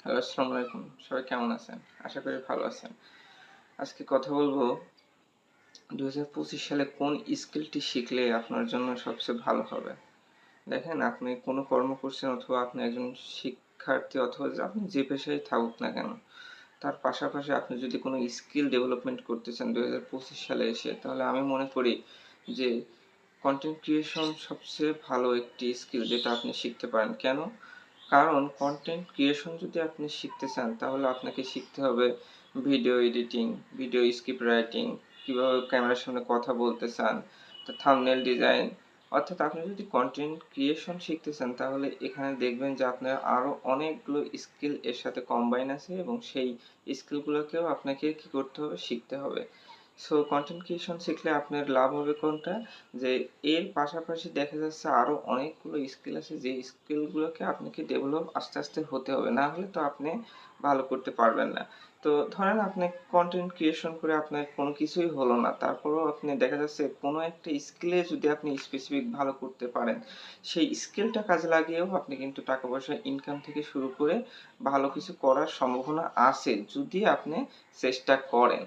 Hello, আসসালামু আলাইকুম। সবাই কেমন আছেন? আশা করি ভালো আছেন। আজকে কথা বলবো ২০২৫ সালে কোন স্কিলটি শিখলে আপনার জন্য সবচেয়ে ভালো হবে? দেখেন, আপনি কোনো কর্ম করছেন অথবা আপনি একজন শিক্ষার্থী অথবা আপনি যে পেশায় থাকুক না কেন, তার পাশাপাশি আপনি যদি কোনো স্কিল ডেভেলপমেন্ট করতে চান ২০২৫ সালে এসে, তাহলে আমি মনে করি যে কনটেন্ট ক্রিয়েশন সবচেয়ে ভালো একটি স্কিল যেটা আপনি শিখতে পারেন। কেন? কারণ কনটেন্ট ক্রিয়েশন যদি আপনি শিখতে চান তাহলে আপনাকে শিখতে হবে video editing, video script writing, কীভাবে ক্যামেরার সামনে কথা বলতে চান, থাম্বনেল ডিজাইন। অর্থাৎ আপনি যদি কনটেন্ট ক্রিয়েশন শিখতে চান তাহলে এখানে দেখবেন যে আপনার আরও অনেকগুলো স্কিল এর সাথে কম্বাইন আছে এবং সেই স্কিলগুলোকেও আপনাকে কী করতে হবে? শিখতে হবে। সো কনটেন্ট ক্রিয়েশন শিখলে আপনার লাভ হবে কোনটা? যে এর পাশাপাশি দেখা যাচ্ছে আরও অনেকগুলো স্কিল আছে যে স্কিলগুলোকে আপনাকে ডেভেলপ আস্তে আস্তে হতে হবে, না হলে তো আপনি ভালো করতে পারবেন না। তো ধরেন আপনি কনটেন্ট ক্রিয়েশন করে আপনার কোনো কিছুই হলো না, তারপরেও আপনি দেখা যাচ্ছে কোনো একটা স্কিলে যদি আপনি স্পেসিফিক ভালো করতে পারেন, সেই স্কিলটা কাজে লাগিয়েও আপনি কিন্তু টাকা পয়সা ইনকাম থেকে শুরু করে ভালো কিছু করার সম্ভাবনা আছে যদি আপনি চেষ্টা করেন।